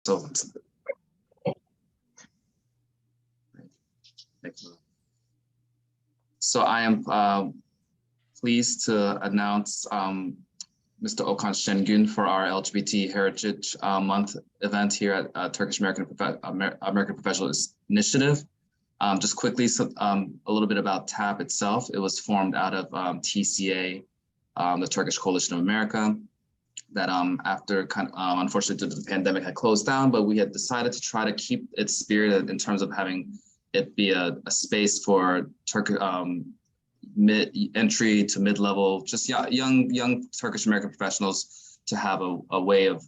So, so I am pleased to announce Mr. Okan Şengün for our LGBT Heritage Month event here at Turkish American Professionals Initiative. Just quickly, a little bit about TAP itself. It was formed out of TCA, the Turkish Coalition of America, that after unfortunately due to the pandemic had closed down, but we had decided to try to keep its spirit in terms of having it be a space for entry to mid-level, just young Turkish American professionals to have a way of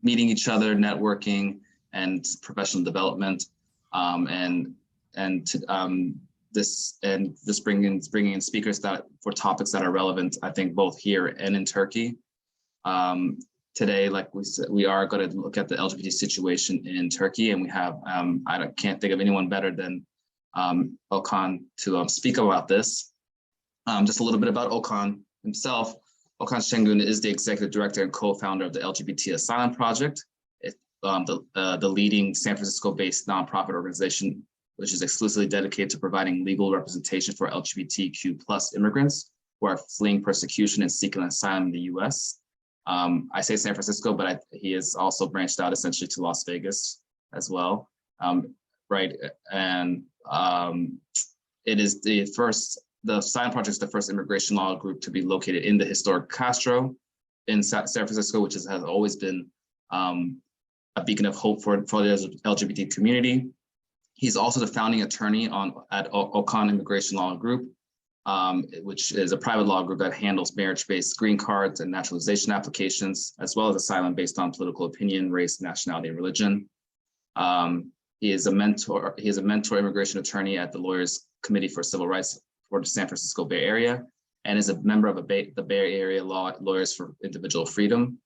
meeting each other, networking, and professional development, just bringing in speakers for topics that are relevant, I think, both here and in Turkey. Today, like we said, we are going to look at the LGBT situation in Turkey, and we have I can't think of anyone better than Okan to speak about this. Just a little bit about Okan himself. Okan Şengün is the executive director and co-founder of the LGBT Asylum Project, the leading San Francisco-based nonprofit organization, which is exclusively dedicated to providing legal representation for LGBTQ plus immigrants who are fleeing persecution and seeking asylum in the U.S. I say San Francisco, but he is also branched out essentially to Las Vegas as well, right? And it is the Asylum Project is the first immigration law group to be located in the historic Castro in San Francisco, which has always been a beacon of hope for the LGBT community. He's also the founding attorney at Okan Immigration Law Group, which is a private law group that handles marriage-based green cards and naturalization applications, as well as asylum based on political opinion, race, nationality, and religion. He is a mentor immigration attorney at the Lawyers Committee for Civil Rights for the San Francisco Bay Area, and is a member of the Bay Area Lawyers for Individual Freedom.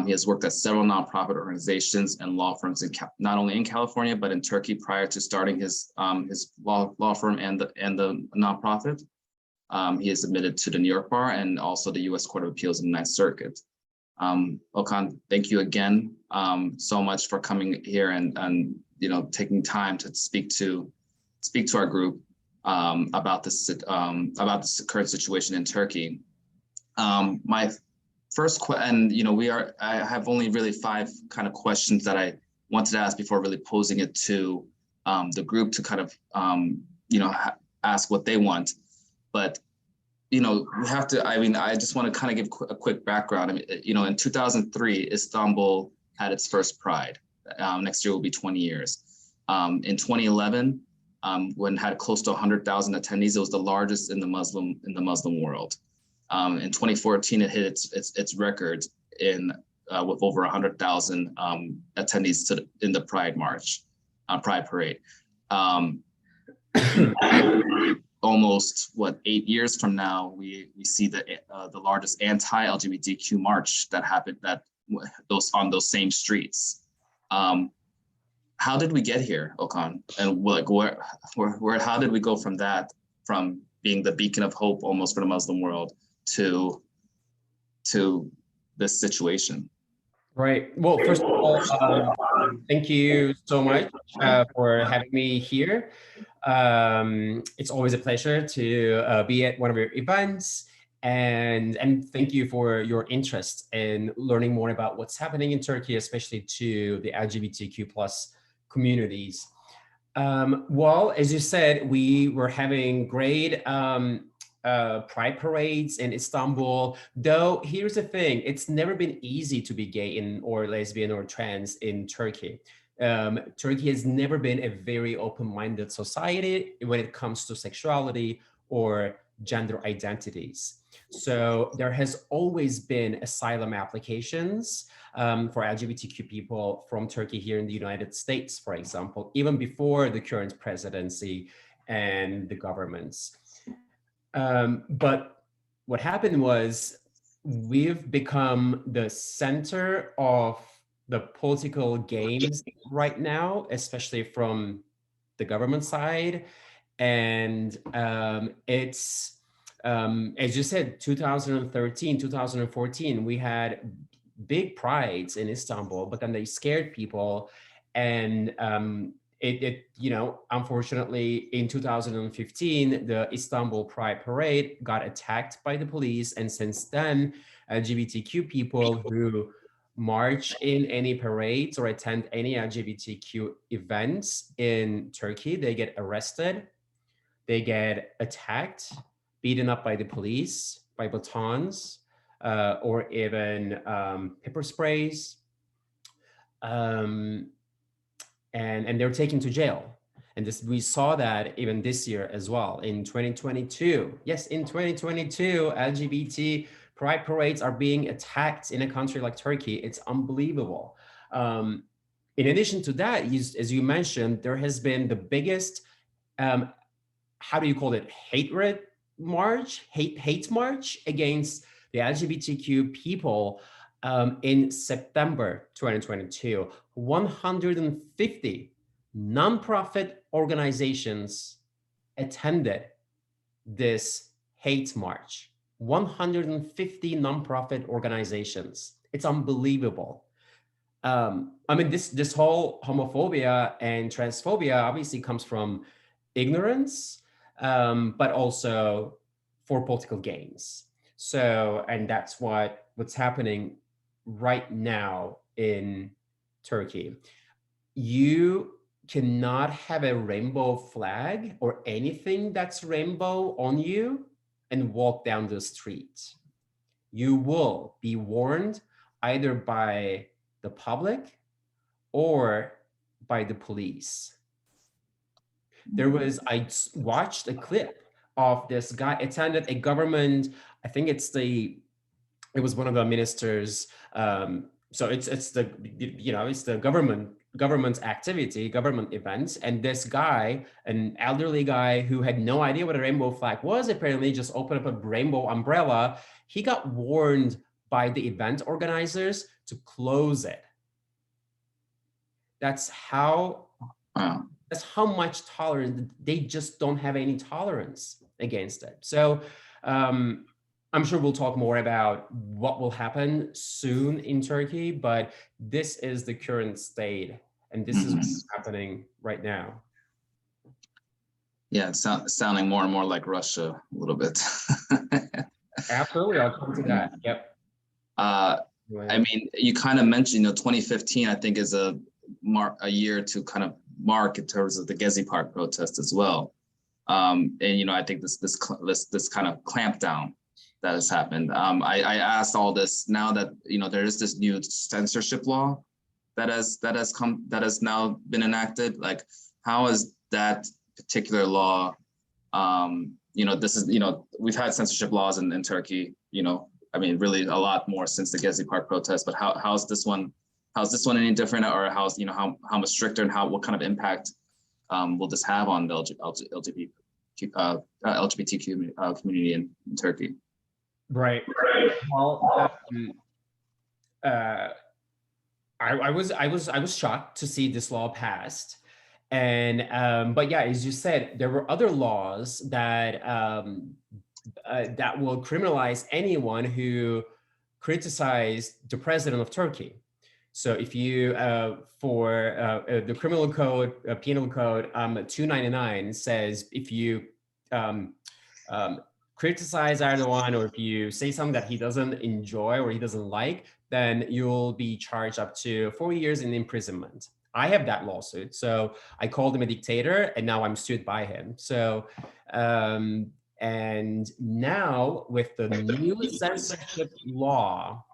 He has worked at several nonprofit organizations and law firms not only in California, but in Turkey prior to starting his law firm and the nonprofit. He is admitted to the New York Bar and also the U.S. Court of Appeals in the Ninth Circuit. Okan, thank you again so much for coming here and taking time to speak to our group about this current situation in Turkey. My first I have only really 5 kind of questions that I wanted to ask before really posing it to the group to kind of ask what they want. But we have to. I just want to kind of give a quick background. In 2003, Istanbul had its first Pride. Next year will be 20 years. In 2011, when it had close to 100,000 attendees, it was the largest in the Muslim world. In 2014, it hit its record with over 100,000 attendees in the Pride March, Pride Parade. Almost 8 years from now, we see the largest anti-LGBTQ march that happened on those same streets. How did we get here, Okan? And how did we go from being the beacon of hope almost for the Muslim world to this situation? Right. Well, first of all, thank you so much for having me here. It's always a pleasure to be at one of your events, and thank you for your interest in learning more about what's happening in Turkey, especially to the LGBTQ plus communities. Well, as you said, we were having great pride parades in Istanbul, though here's the thing, it's never been easy to be gay or lesbian or trans in Turkey. Turkey has never been a very open-minded society when it comes to sexuality or gender identities. So there has always been asylum applications for LGBTQ people from Turkey here in the United States, for example, even before the current presidency and the governments. But what happened was we've become the center of the political games right now, especially from the government side. And it's, as you said, 2013, 2014, we had big prides in Istanbul, but then they scared people. And unfortunately, in 2015, the Istanbul Pride Parade got attacked by the police. And since then, LGBTQ people who march in any parades or attend any LGBTQ events in Turkey, they get arrested, they get attacked, beaten up by the police, by batons, or even pepper sprays. Um, and they're taken to jail. And we saw that even this year as well, in 2022. Yes, in 2022, LGBT pride parades are being attacked in a country like Turkey. It's unbelievable. In addition to that, as you mentioned, there has been the biggest, how do you call it, hate march against the LGBTQ people. In September 2022, 150 nonprofit organizations attended this hate march. 150 nonprofit organizations. It's unbelievable. This whole homophobia and transphobia obviously comes from ignorance, but also for political gains. So, and that's what's happening right now in Turkey. You cannot have a rainbow flag or anything that's rainbow on you and walk down the street. You will be warned either by the public or by the police. I watched a clip of this guy attended a government, I think it was one of the ministers. So it's the government's activity, government events. And this guy, an elderly guy who had no idea what a rainbow flag was, apparently just opened up a rainbow umbrella. He got warned by the event organizers to close it. That's how much tolerance, they just don't have any tolerance against it. So I'm sure we'll talk more about what will happen soon in Turkey, but this is the current state, and this is what's happening right now. Yeah, it's sounding more and more like Russia a little bit. Absolutely, I'll come to that. Yep. I mean, you kind of mentioned, 2015, I think, is a year to kind of mark in terms of the Gezi Park protest as well. And I think this kind of clampdown that has happened. I asked all this now that there is this new censorship law that has now been enacted. Like, how is that particular law? This is we've had censorship laws in Turkey. I mean, really a lot more since the Gezi Park protest. But how's this one? How's this one any different, or how much stricter, and what kind of impact will this have on the LGBTQ community in Turkey? Right. Well, I was shocked to see this law passed, and but yeah, as you said, there were other laws that that will criminalize anyone who criticized the president of Turkey. So if you, for the criminal code, penal code 299 says if you criticize Erdogan, or if you say something that he doesn't enjoy or he doesn't like, then you'll be charged up to 4 years in imprisonment. I have that lawsuit. So I called him a dictator, and now I'm sued by him. So, and now with the new censorship law,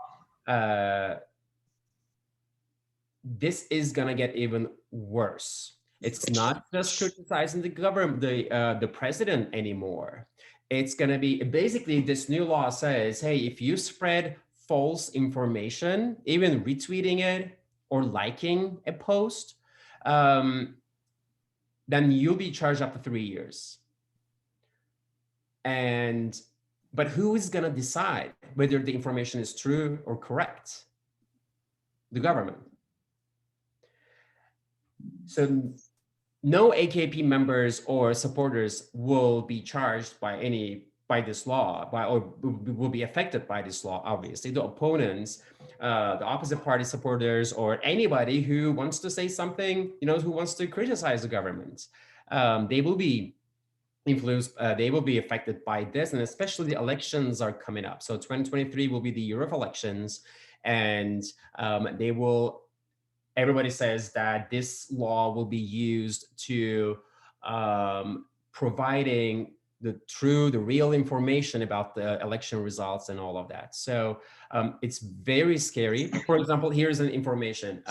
this is gonna get even worse. It's not just criticizing the government, the president anymore. It's gonna be basically, this new law says, hey, if you spread false information, even retweeting it or liking a post, then you'll be charged up to 3 years. But who is gonna decide whether the information is true or correct? The government. So no AKP members or supporters will be charged by any by this law, or will be affected by this law. Obviously, the opponents, the opposite party supporters, or anybody who wants to say something, who wants to criticize the government, they will be influenced. They will be affected by this, and especially the elections are coming up. So 2023 will be the year of elections, and they will. Everybody says that this law will be used to providing the real information about the election results and all of that. So it's very scary. For example, here's an information.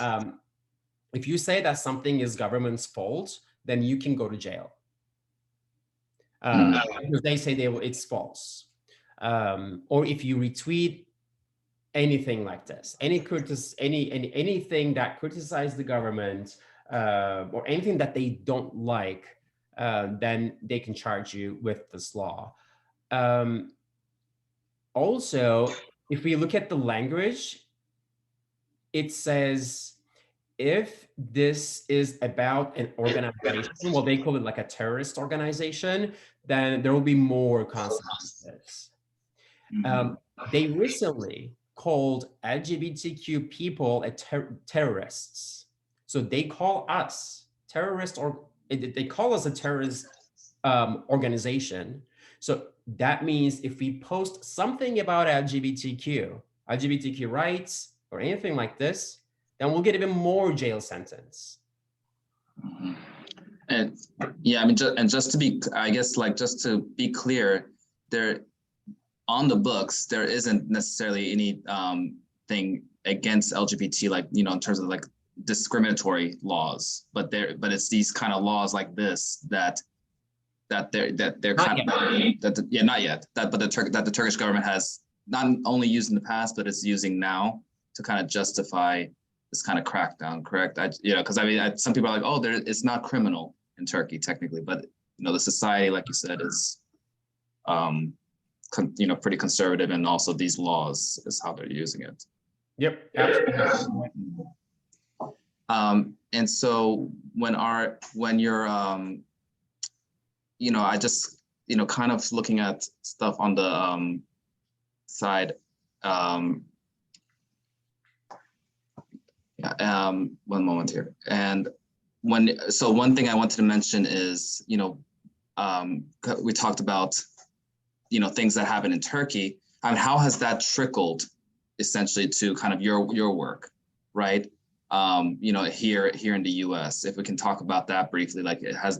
If you say that something is government's fault, then you can go to jail. Because they say it's false. Or if you retweet anything like this, anything that criticizes the government, or anything that they don't like, then they can charge you with this law. Also, if we look at the language, it says if this is about an organization, well, they call it like a terrorist organization, then there will be more consequences. They recently called LGBTQ people terrorists. So they call us terrorists, or they call us a terrorist organization. So that means if we post something about LGBTQ rights, or anything like this, then we'll get even more jail sentence. And yeah, I mean, just to be, I guess, like, just to be clear, there on the books, there isn't necessarily any thing against LGBT, like, in terms of like discriminatory laws, but it's these kind of laws like this that they're kind of not yet, but the Turkish government has not only used in the past, but it's using now to kind of justify this kind of crackdown, correct? Because some people are like, oh, it's not criminal in Turkey technically, but the society, like you said, is pretty conservative, and also these laws is how they're using it. Yep, absolutely. And so when you're I just kind of looking at stuff on the side. One moment here. And one thing I wanted to mention is, we talked about, things that happen in Turkey. I mean, how has that trickled essentially to kind of your work, right? Here in the US, if we can talk about that briefly, like it has,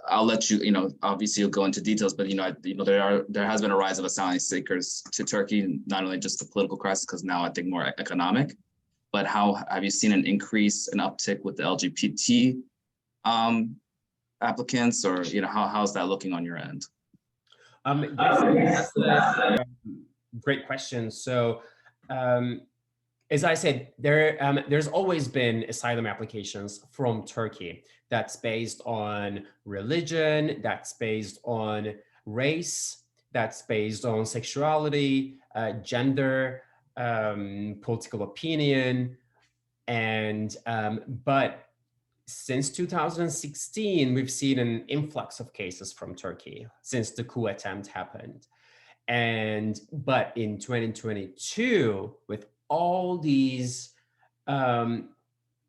I'll let you, obviously you'll go into details, but there has been a rise of asylum seekers to Turkey, not only just the political crisis, because now I think more economic, but how have you seen an increase, an uptick with the LGBT applicants, or how's that looking on your end? That's a great question. So, as I said, there's always been asylum applications from Turkey that's based on religion, that's based on race, that's based on sexuality, gender, political opinion, and but since 2016, we've seen an influx of cases from Turkey since the coup attempt happened. But in 2022, with all these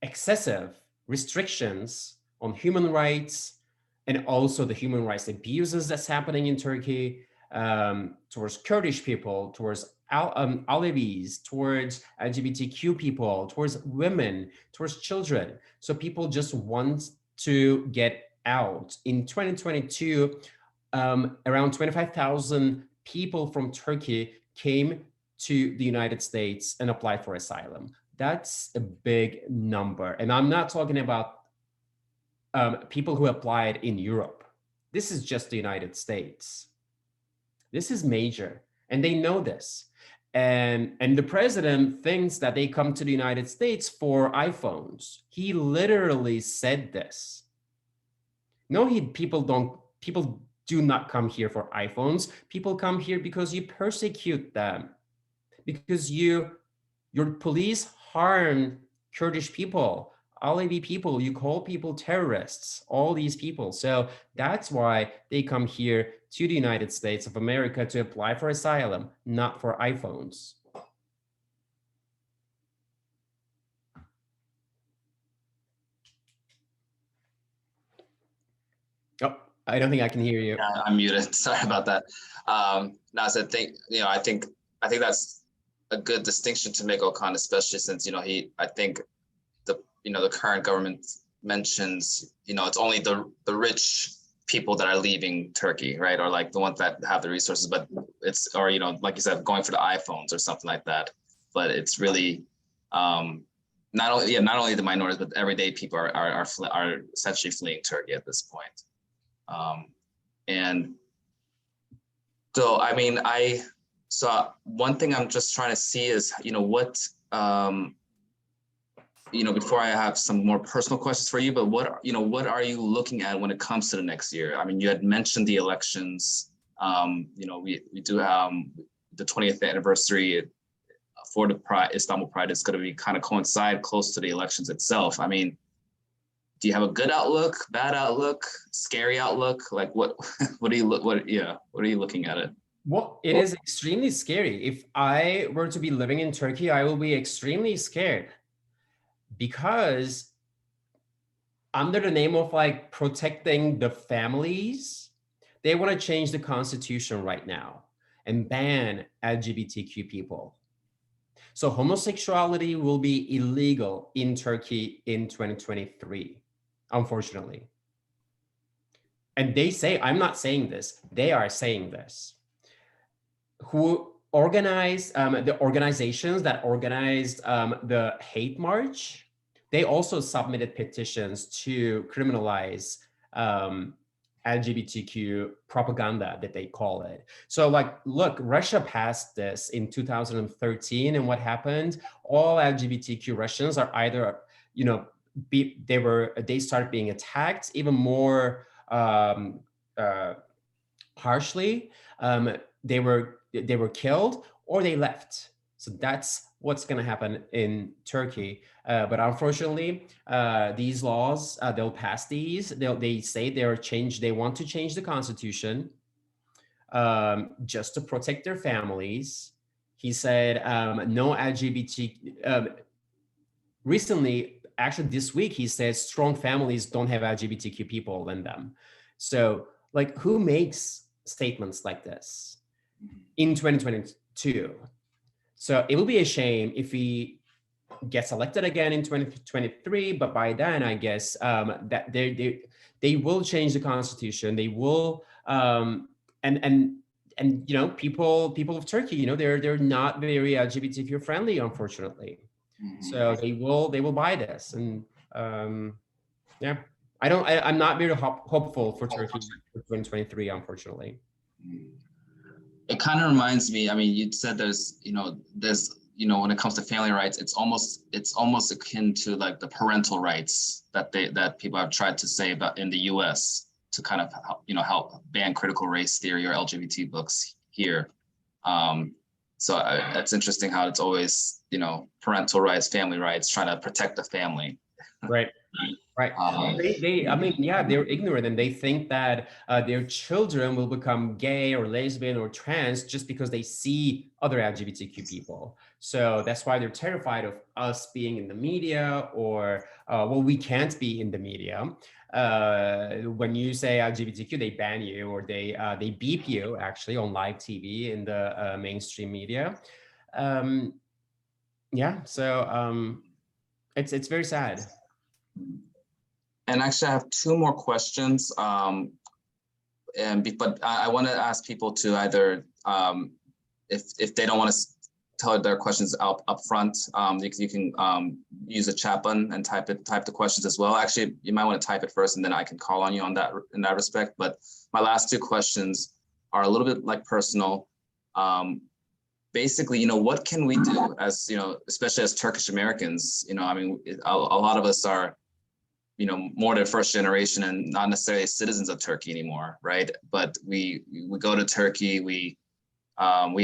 excessive restrictions on human rights, and also the human rights abuses that's happening in Turkey, towards Kurdish people, towards Alevis, towards LGBTQ people, towards women, towards children. So people just want to get out. In 2022, around 25,000 people from Turkey came to the United States and applied for asylum. That's a big number. And I'm not talking about people who applied in Europe. This is just the United States. This is major, and they know this. And the president thinks that they come to the United States for iPhones. He literally said this. No, people do not come here for iPhones. People come here because you persecute them, because your police harm Kurdish people, Alevi people, you call people terrorists, all these people. So that's why they come here to the United States of America to apply for asylum, not for iPhones. Oh, I don't think I can hear you. Yeah, I'm muted. Sorry about that. No, I said, I think that's a good distinction to make, Okan, especially since, I think the current government mentions, it's only the rich people that are leaving Turkey, right? Or like the ones that have the resources, but or, like you said, going for the iPhones or something like that. But it's really, not only the minorities, but everyday people are essentially fleeing Turkey at this point. And so, I mean, so one thing I'm just trying to see is, what, before I have some more personal questions for you, but what are you looking at when it comes to the next year? I mean, you had mentioned the elections. We do the 20th anniversary for the Istanbul Pride is going to be kind of coincide close to the elections itself. I mean, do you have a good outlook, bad outlook, scary outlook? Like what are you looking at it? Well, it is extremely scary. If I were to be living in Turkey, I will be extremely scared because under the name of like protecting the families, they want to change the constitution right now and ban LGBTQ people. So homosexuality will be illegal in Turkey in 2023, unfortunately. And they say, I'm not saying this, they are saying this. Who organized, the organizations that organized the hate march, they also submitted petitions to criminalize LGBTQ propaganda, that they call it. So like, look, Russia passed this in 2013, and what happened? All LGBTQ Russians are either, they started being attacked even more harshly. They were killed or they left. So that's what's going to happen in Turkey. But unfortunately, these laws, they'll pass these. They say they want to change the constitution just to protect their families. He said no LGBT. Recently, actually this week, he said strong families don't have LGBTQ people in them. So like, who makes statements like this in 2022? So it will be a shame if he gets elected again in 2023. But by then, I guess that they will change the constitution. They will and people of Turkey, they're not very LGBTQ friendly, unfortunately. So they will buy this, and yeah, I'm not very hopeful for Turkey for 2023, unfortunately. It kind of reminds me, I mean, you said there's when it comes to family rights, it's almost akin to like the parental rights that people have tried to say about in the US to kind of help ban critical race theory or LGBT books here. So it's interesting how it's always, parental rights, family rights, trying to protect the family. Right. Right. I mean, yeah, they're ignorant, and they think that their children will become gay or lesbian or trans just because they see other LGBTQ people. So that's why they're terrified of us being in the media, or we can't be in the media. When you say LGBTQ, they ban you, or they beep you actually on live TV in the mainstream media. Yeah, so it's very sad. And actually, I have two more questions. But I want to ask people to either, if they don't want to tell their questions up front, you can use the chat button and type the questions as well. Actually, you might want to type it first, and then I can call on you on that in that respect. But my last two questions are a little bit like personal. Basically, what can we do as especially as Turkish Americans? I mean, a lot of us are more than first generation and not necessarily citizens of Turkey anymore, right? But we go to Turkey, we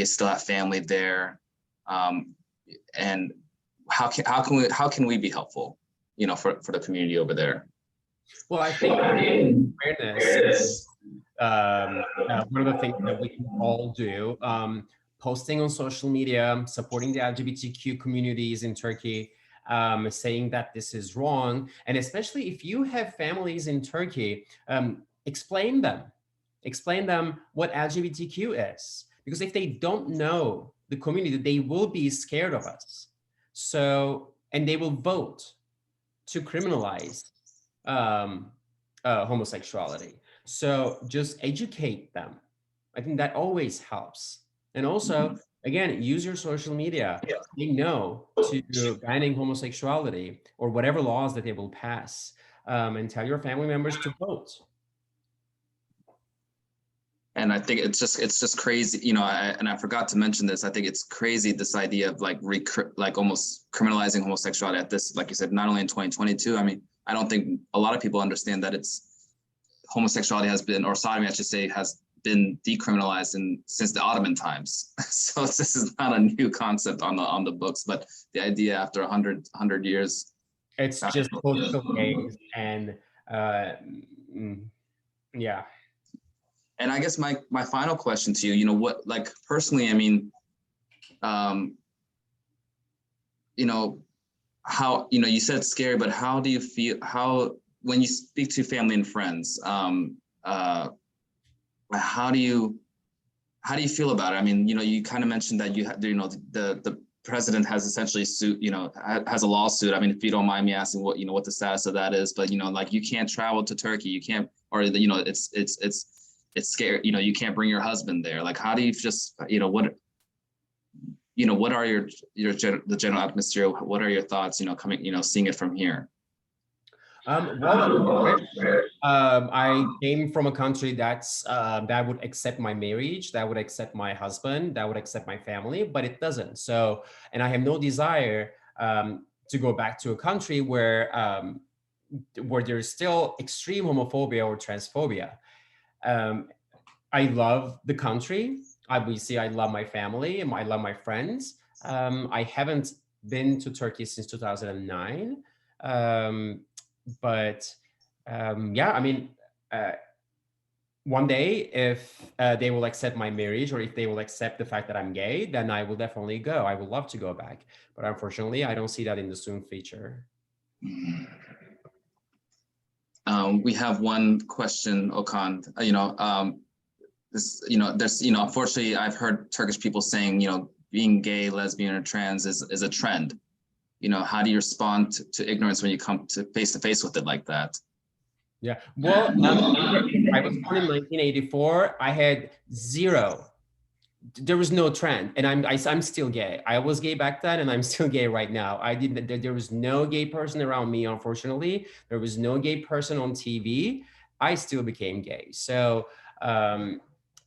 still have family there, and how can we be helpful? for the community over there? Well, I think awareness, one of the things that we can all do, posting on social media, supporting the LGBTQ communities in Turkey, saying that this is wrong. And especially if you have families in Turkey, explain them what LGBTQ is. Because if they don't know the community, they will be scared of us. So, and they will vote to criminalize um, homosexuality. So just educate them. I think that always helps. And also, again, use your social media. They know to banning homosexuality or whatever laws that they will pass, and tell your family members to vote. And I think it's just crazy, and I forgot to mention this. I think it's crazy, this idea of like almost criminalizing homosexuality at this, like you said, not only in 2022. I mean, I don't think a lot of people understand that homosexuality has been, or sodomy, I should say, has been decriminalized since the Ottoman times. So this is not a new concept on the books, but the idea after 100 years. It's just political games and yeah. And I guess my final question to you, what, like personally, I mean, how, you said it's scary, but how do you feel, when you speak to family and friends, how do you feel about it? I mean, you kind of mentioned that the president has essentially has a lawsuit. I mean, if you don't mind me asking what the status of that is, but like you can't travel to Turkey, you can't, or it's scary, you can't bring your husband there. Like, how do you just, what are the general atmosphere? What are your thoughts, coming, seeing it from here? I came from a country that would accept my marriage, that would accept my husband, that would accept my family, but it doesn't. So, and I have no desire to go back to a country where there's still extreme homophobia or transphobia. I love the country. Obviously, I love my family and I love my friends. I haven't been to Turkey since 2009. But yeah, I mean, one day if they will accept my marriage, or if they will accept the fact that I'm gay, then I will definitely go. I would love to go back. But unfortunately, I don't see that in the soon future. We have one question, Okan. There's, unfortunately, I've heard Turkish people saying, being gay, lesbian, or trans is a trend. How do you respond to ignorance when you come to face with it like that? Yeah, well, I was born in 1984. I had zero. There was no trend, and I'm still gay. I was gay back then, and I'm still gay right now. There was no gay person around me, unfortunately. There was no gay person on TV. I still became gay. So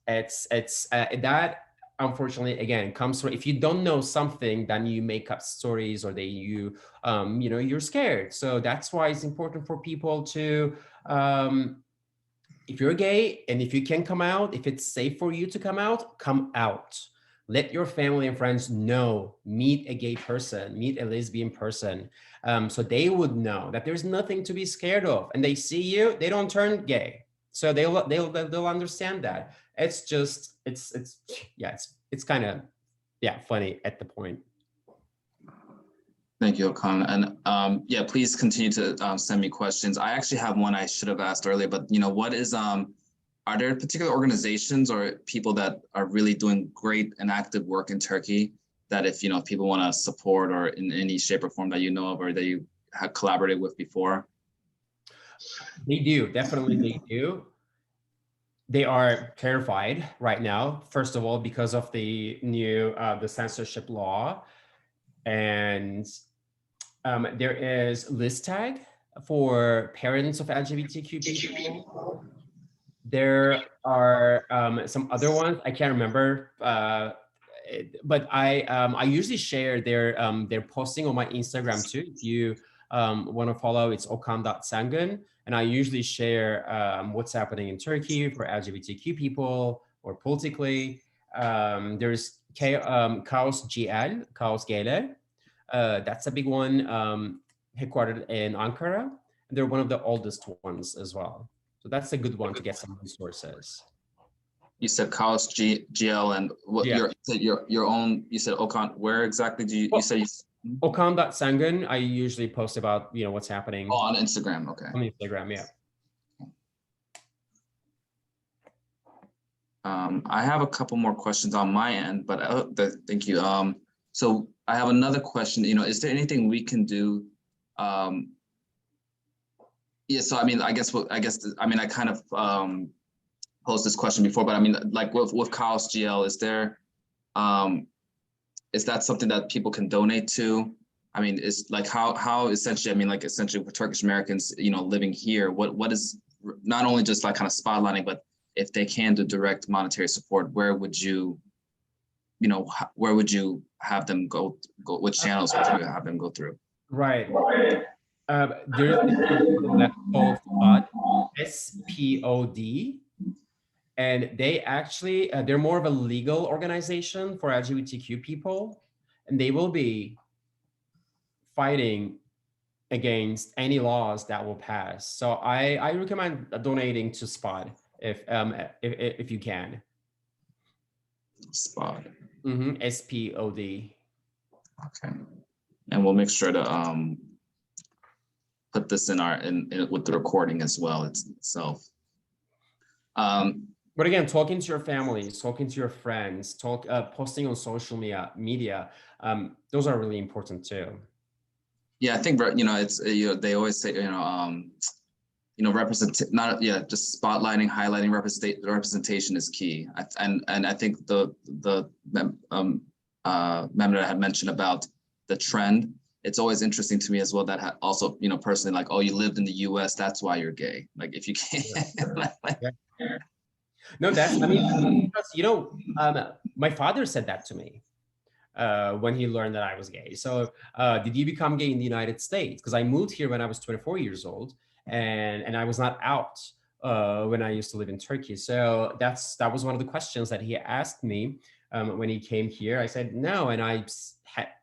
it's that, unfortunately, again, comes from, if you don't know something, then you make up stories, or you're scared. So that's why it's important for people to, if you're gay and if you can come out, if it's safe for you to come out. Let your family and friends know. Meet a gay person, meet a lesbian person, so they would know that there's nothing to be scared of. And they see you, they don't turn gay, so they'll understand that. It's just it's kind of funny at the point. Thank you, Okan. And yeah, please continue to send me questions. I actually have one I should have asked earlier, but what is are there particular organizations or people that are really doing great and active work in Turkey that if people want to support, or in any shape or form that you know of, or that you have collaborated with before? They do, definitely they do. They are terrified right now, first of all, because of the new the censorship law. And there is list tag for parents of LGBTQ people. There are some other ones I can't remember, but I usually share their posting on my Instagram too. If you want to follow, it's okan.sangun, and I usually share what's happening in Turkey for LGBTQ people, or politically. There's Chaos GL, Chaos Gele. That's a big one. headquartered in Ankara. And they're one of the oldest ones as well. So that's a good one to get some resources. You said Kaos GL and what your own, you said Okan, where exactly do you said you Okan.Sangun, I usually post about, what's happening. Oh, on Instagram, okay. On Instagram, yeah. I have a couple more questions on my end, but thank you. So I have another question, is there anything we can do? Yeah, so I mean, I kind of posed this question before, but I mean, like with Chaos GL, is that something that people can donate to? I mean, is like how essentially, I mean, like essentially for Turkish Americans, living here, what is not only just like kind of spotlighting, but if they can do direct monetary support, where would you have them go, which channels would you have them go through? Right. There's a called SPOD, SPOD, and they actually, they're more of a legal organization for LGBTQ people, and they will be fighting against any laws that will pass. So I recommend donating to SPOD if you can. SPOD. SPOD. Okay, and we'll make sure to put this in with the recording as well itself. But again, talking to your families, talking to your friends, posting on social media, those are really important too. Yeah, I think it's they always say just spotlighting, highlighting representation is key. And I think the member that had mentioned about the trend, it's always interesting to me as well that also personally, like, oh, you lived in the US, that's why you're gay. Like if you can't. Yeah. No, because my father said that to me when he learned that I was gay. So did you become gay in the United States? Because I moved here when I was 24 years old, and I was not out when I used to live in Turkey. So that was one of the questions that he asked me when he came here. I said no, and I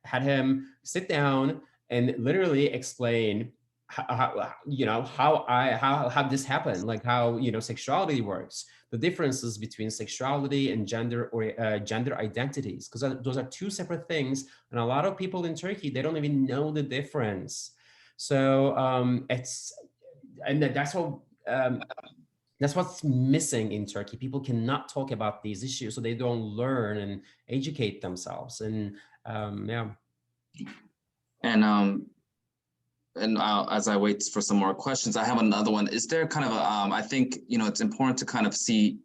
had him sit down and literally explain how this happened, like how sexuality works, the differences between sexuality and gender or gender identities, because those are two separate things, and a lot of people in Turkey, they don't even know the difference. So that's what's missing in Turkey. People cannot talk about these issues, so they don't learn and educate themselves. And yeah. And as I wait for some more questions, I have another one. Is there kind of I think, it's important to kind of see,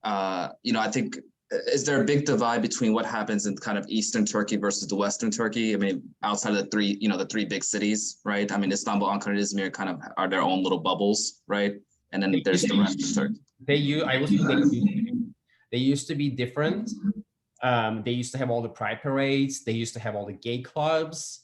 I think, is there a big divide between what happens in kind of Eastern Turkey versus the Western Turkey? I mean, outside of the three big cities, right? I mean, Istanbul, Ankara, and Izmir kind of are their own little bubbles, right? And then there's the rest of Turkey. They used to be different. They used to have all the pride parades. They used to have all the gay clubs.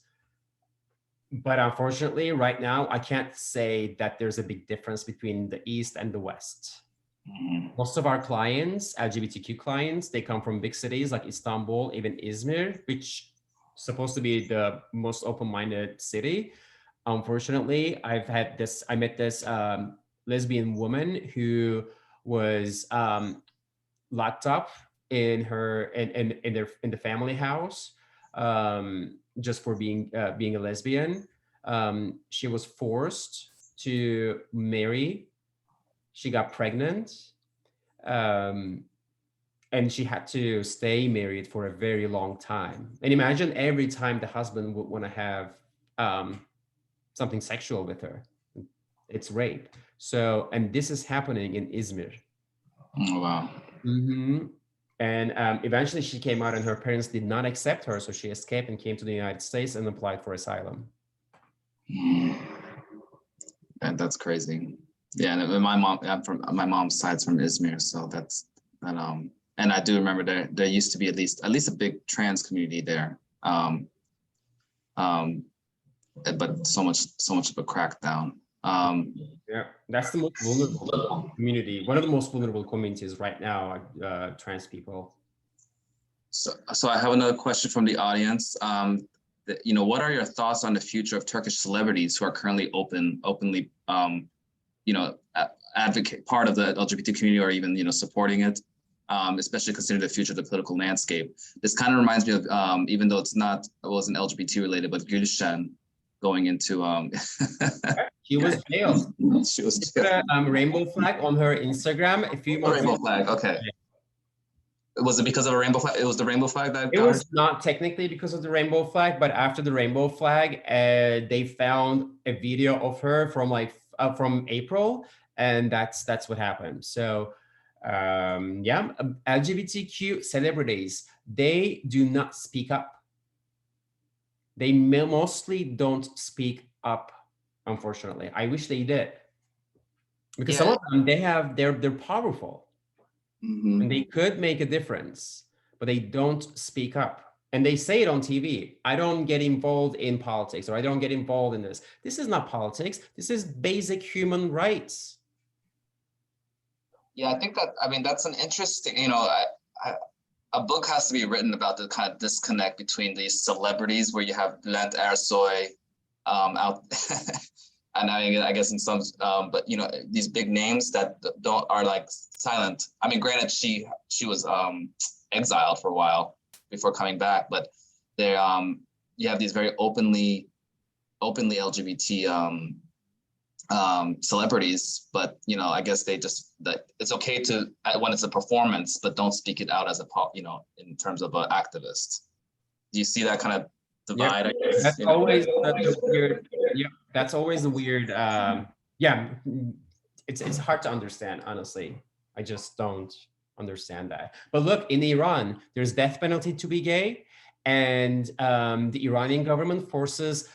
But unfortunately, right now, I can't say that there's a big difference between the East and the West. Mm-hmm. Most of our clients, LGBTQ clients, they come from big cities like Istanbul, even Izmir, which is supposed to be the most open-minded city. Unfortunately, I met this lesbian woman who was locked up in the family house just for being a lesbian. She was forced to marry. She got pregnant, and she had to stay married for a very long time. And imagine every time the husband would want to have something sexual with her, it's rape. So, and this is happening in Izmir. Oh, wow. Mm-hmm. And eventually she came out and her parents did not accept her. So she escaped and came to the United States and applied for asylum. And that's crazy. Yeah, and my mom's side's from Izmir, so and I do remember there used to be at least a big trans community there. But so much of a crackdown. Yeah, that's the most vulnerable community. One of the most vulnerable communities right now are trans people. So I have another question from the audience. what are your thoughts on the future of Turkish celebrities who are currently openly, advocate part of the LGBT community, or even, supporting it, especially considering the future of the political landscape. This kind of reminds me of, even though it wasn't LGBT related, but Gülşen going into, She was jailed. she was She put a rainbow flag on her Instagram a few months rainbow ago. flag. Okay. Was it because of a rainbow flag? It was the rainbow flag that it was not technically because of the rainbow flag, but after the rainbow flag, they found a video of her from from April, and that's what happened. So yeah, LGBTQ celebrities, they do not speak up. They mostly don't speak up, unfortunately. I wish they did, because some of them, they're powerful. Mm-hmm. And they could make a difference, but they don't speak up. And they say it on TV. I don't get involved in politics, or I don't get involved in this. This is not politics. This is basic human rights. Yeah, I think that's an interesting, a book has to be written about the kind of disconnect between these celebrities where you have Bülent Ersoy out, and I guess in some, but these big names that are like silent. I mean, granted, she was exiled for a while before coming back, but they you have these very openly LGBT celebrities, but I guess that it's okay to when it's a performance, but don't speak it out as in terms of an activist. Do you see that kind of divide? Yeah. I guess that's always the weird. Yeah, that's always the weird. Yeah, it's hard to understand, honestly. I just don't understand that. But look, in Iran, there's death penalty to be gay, and the Iranian government forces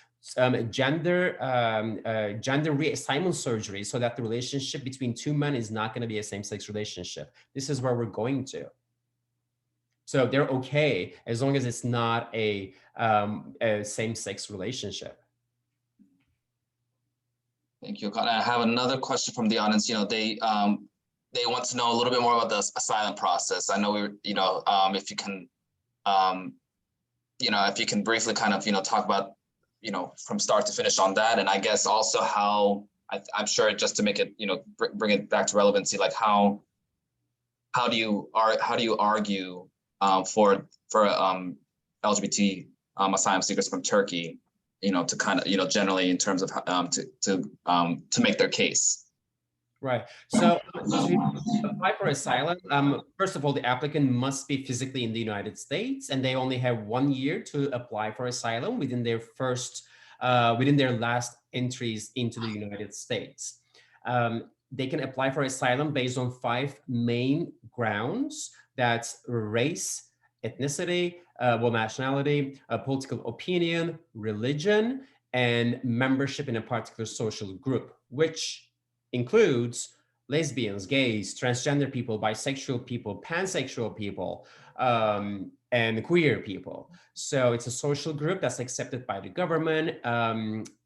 gender reassignment surgery so that the relationship between two men is not going to be a same-sex relationship. This is where we're going to. So they're okay as long as it's not a same-sex relationship. Thank you. I have another question from the audience. They want to know a little bit more about the asylum process. I know if you can, if you can briefly kind of, talk about, from start to finish on that. And I guess also how, I'm sure just to make it, bring it back to relevancy, like how do you argue for LGBT asylum seekers from Turkey, to kind of, generally in terms of to make their case. Right. So to apply for asylum, first of all, the applicant must be physically in the United States, and they only have 1 year to apply for asylum within their last entries into the United States. They can apply for asylum based on 5 main grounds. That's race, ethnicity, nationality, political opinion, religion, and membership in a particular social group, which includes lesbians, gays, transgender people, bisexual people, pansexual people, and queer people. So it's a social group that's accepted by the government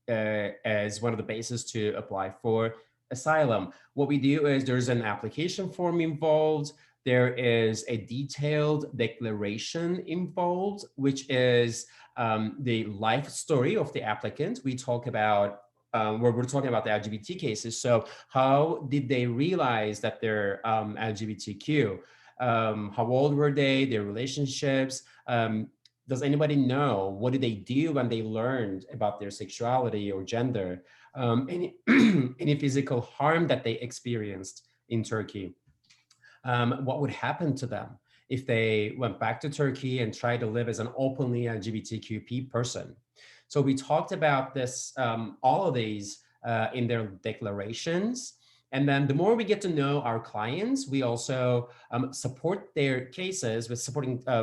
as one of the bases to apply for asylum. What we do is there's an application form involved. There is a detailed declaration involved, which is the life story of the applicant. We talk about where we're talking about the LGBT cases. So how did they realize that they're LGBTQ? How old were they? Their relationships? Does anybody know what did they do when they learned about their sexuality or gender? Any physical harm that they experienced in Turkey? What would happen to them if they went back to Turkey and tried to live as an openly LGBTQ person? So we talked about this, all of these in their declarations. And then the more we get to know our clients, we also support their cases with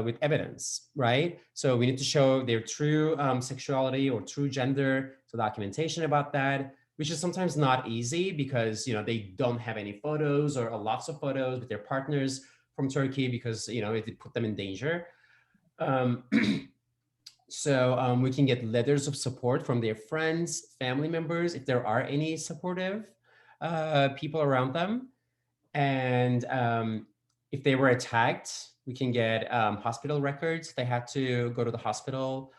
with evidence, right? So we need to show their true sexuality or true gender, so documentation about that, which is sometimes not easy because they don't have any photos or lots of photos with their partners from Turkey because it put them in danger. So we can get letters of support from their friends, family members, if there are any supportive people around them. And if they were attacked, we can get hospital records. They had to go to the hospital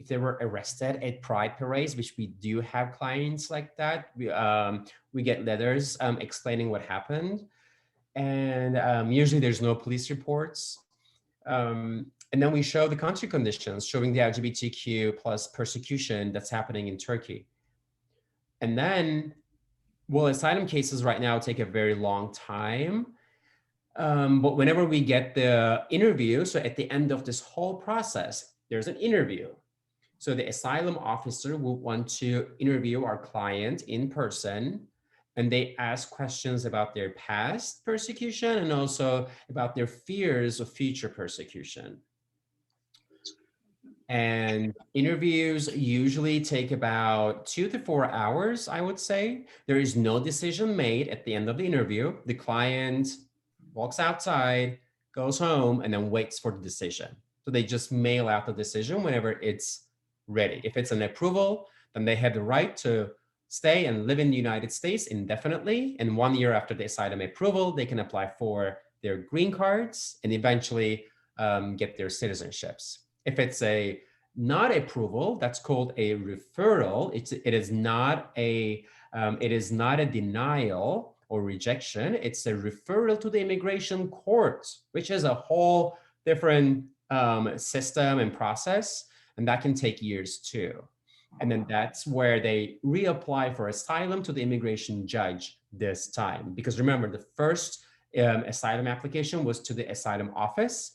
if they were arrested at pride parades, which we do have clients like that, we get letters explaining what happened. And usually there's no police reports. And then we show the country conditions showing the LGBTQ plus persecution that's happening in Turkey. And then, well, asylum cases right now take a very long time. But whenever we get the interview, so at the end of this whole process, there's an interview. So the asylum officer will want to interview our client in person, and they ask questions about their past persecution and also about their fears of future persecution. And interviews usually take about 2 to 4 hours, I would say. There is no decision made at the end of the interview. The client walks outside, goes home, and then waits for the decision. So they just mail out the decision whenever it's ready. If it's an approval, then they have the right to stay and live in the United States indefinitely. And 1 year after the asylum approval, they can apply for their green cards and eventually get their citizenships. If it's a not approval, that's called a referral. It is not a denial or rejection. It's a referral to the immigration court, which is a whole different system and process, and that can take years too. And then that's where they reapply for asylum to the immigration judge this time. Because remember, the first asylum application was to the asylum office,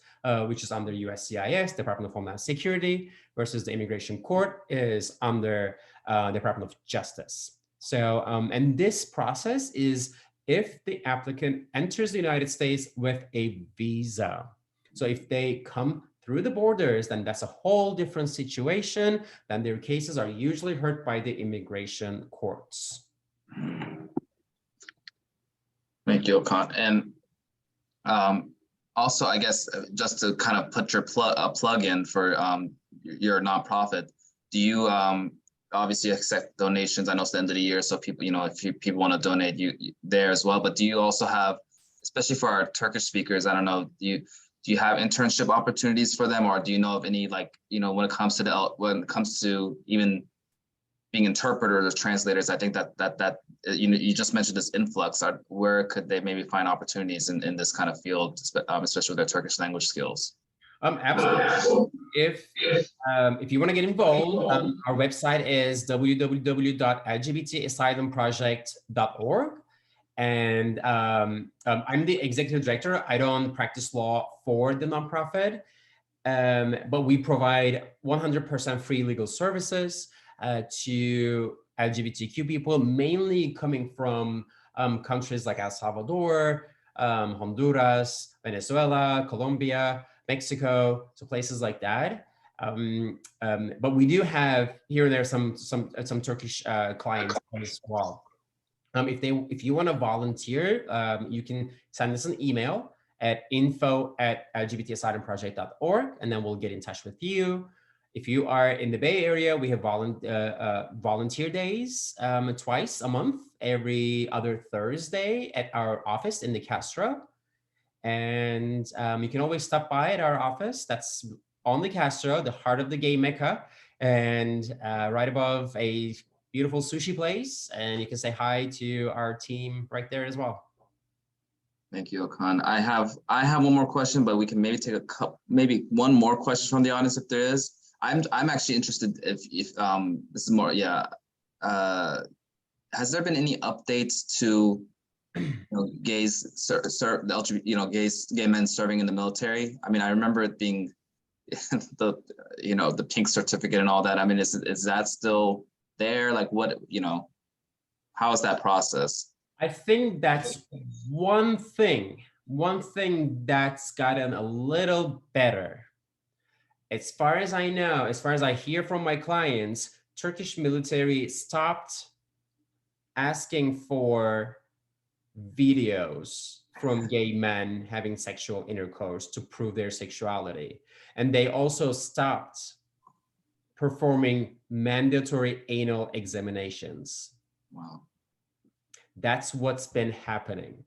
which is under USCIS, Department of Homeland Security, versus the immigration court is under Department of Justice. So, and this process is if the applicant enters the United States with a visa. So if they come through the borders, then that's a whole different situation. Then their cases are usually heard by the immigration courts. Thank you, Okan. And also, I guess, just to kind of put your plug in for your nonprofit, do you obviously accept donations? I know it's the end of the year, so people, if people want to donate, you there as well. But do you also have, especially for our Turkish speakers, I don't know, do you have internship opportunities for them, or do you know of any, like, when it comes to even being interpreters or translators? I think that you just mentioned this influx. Where could they maybe find opportunities in this kind of field, especially with their Turkish language skills? Absolutely. If you want to get involved, our website is www.lgbtasylumproject.org. And I'm the executive director. I don't practice law for the nonprofit, but we provide 100% free legal services to LGBTQ people, mainly coming from countries like El Salvador, Honduras, Venezuela, Colombia, Mexico, so places like that. But we do have here and there some Turkish clients as well. If you want to volunteer, you can send us an email at info@lgbtasylumproject.org, and then we'll get in touch with you. If you are in the Bay Area, we have volunteer days twice a month, every other Thursday at our office in the Castro. And you can always stop by at our office. That's on the Castro, the heart of the gay Mecca, and right above a beautiful sushi place. And you can say hi to our team right there as well. Thank you, Okan. I have one more question, but we can maybe take maybe one more question from the audience if there is. I'm actually interested if this is more, has there been any updates to gays gay men serving in the military? I mean, I remember it being the pink certificate and all that. I mean, is that still there? Like, what, how is that process? I think that's one thing that's gotten a little better. As far as I know, as far as I hear from my clients, Turkish military stopped asking for videos from gay men having sexual intercourse to prove their sexuality. And they also stopped performing mandatory anal examinations. Wow. That's what's been happening.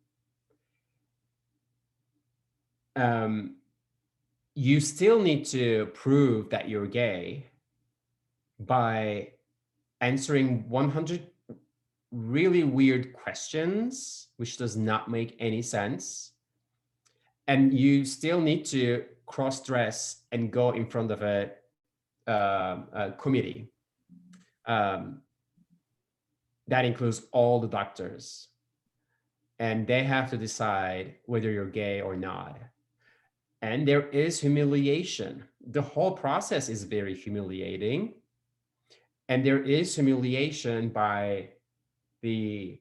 You still need to prove that you're gay, by answering 100 really weird questions, which does not make any sense. And you still need to cross-dress and go in front of a committee. That includes all the doctors. And they have to decide whether you're gay or not. And there is humiliation. The whole process is very humiliating. And there is humiliation by the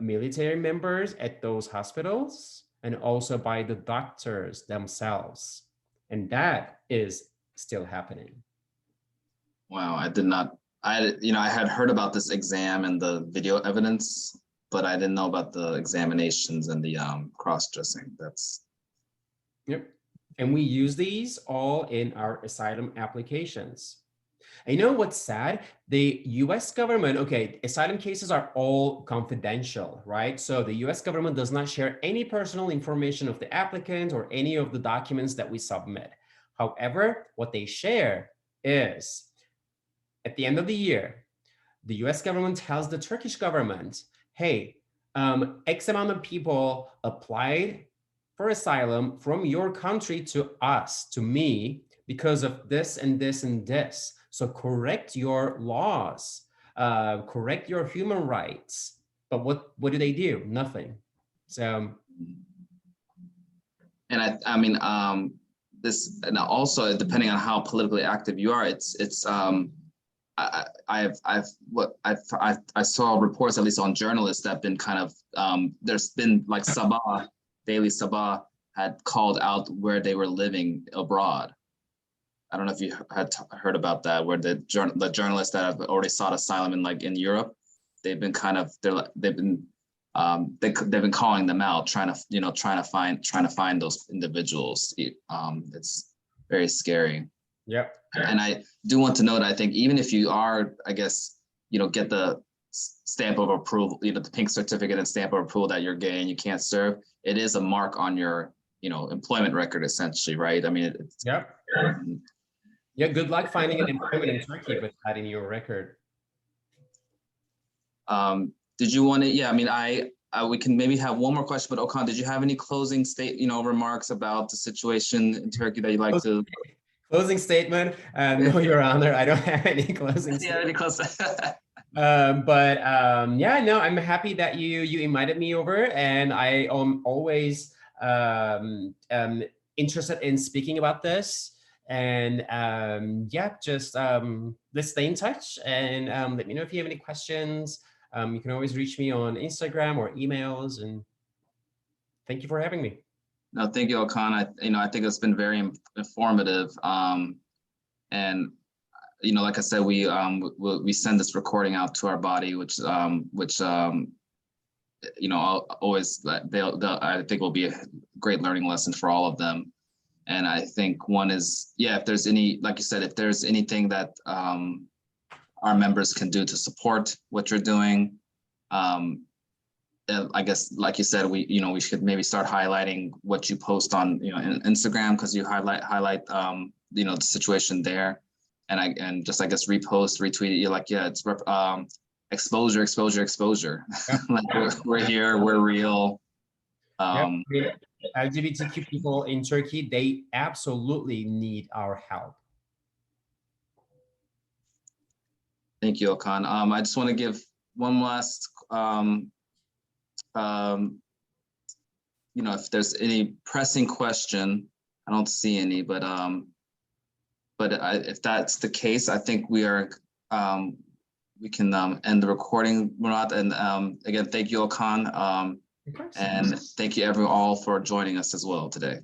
military members at those hospitals and also by the doctors themselves. And that is still happening. Wow, I did not, I had heard about this exam and the video evidence, but I didn't know about the examinations and the cross-dressing. Yep. And we use these all in our asylum applications. And you know what's sad? The US government, okay, asylum cases are all confidential, right? So the US government does not share any personal information of the applicant or any of the documents that we submit. However, what they share is at the end of the year, the US government tells the Turkish government, hey, X amount of people applied for asylum from your country to us, to me, because of this and this and this. So correct your laws, correct your human rights. But what do they do? Nothing. So. And I mean, this, and also depending on how politically active you are, I saw reports, at least on journalists, that have been kind of, there's been like Sabah, Daily Sabah had called out where they were living abroad. I don't know if you had heard about that, where the journalists that have already sought asylum in Europe, they've been kind of, they've been calling them out, trying to find those individuals. It's very scary. Yep. And I do want to note, I think even if you are, I guess, get the stamp of approval, the pink certificate and stamp of approval that you're gay and you can't serve, it is a mark on your, employment record, essentially, right? I mean, yep. Yeah, good luck finding an employment in Turkey with that in your record. Did you want to? Yeah, I mean, we can maybe have one more question, but Okan, did you have any closing remarks about the situation in Turkey that you'd like to? Closing statement? No, Your Honor, I don't have any closing statement. Yeah, no, I'm happy that you invited me over, and I am always interested in speaking about this. And yeah, just let's stay in touch, and let me know if you have any questions. You can always reach me on Instagram or emails, and thank you for having me. No, thank you, Okan. I think it's been very informative. And like I said, we send this recording out to our body, which always I think will be a great learning lesson for all of them. And I think one is, yeah, if there's any, like you said, if there's anything that our members can do to support what you're doing, I guess, like you said, we should maybe start highlighting what you post on, Instagram, because you highlight the situation there, and just, I guess, repost, retweet it. You're like, yeah, it's exposure. Yep. Like we're here, we're real. Yep. LGBTQ people in Turkey, they absolutely need our help. Thank you, Okan. I just want to give one last, if there's any pressing question, I don't see any, but if that's the case, I think we can end the recording, Murat. And again, thank you, Okan. And thank you all for joining us as well today.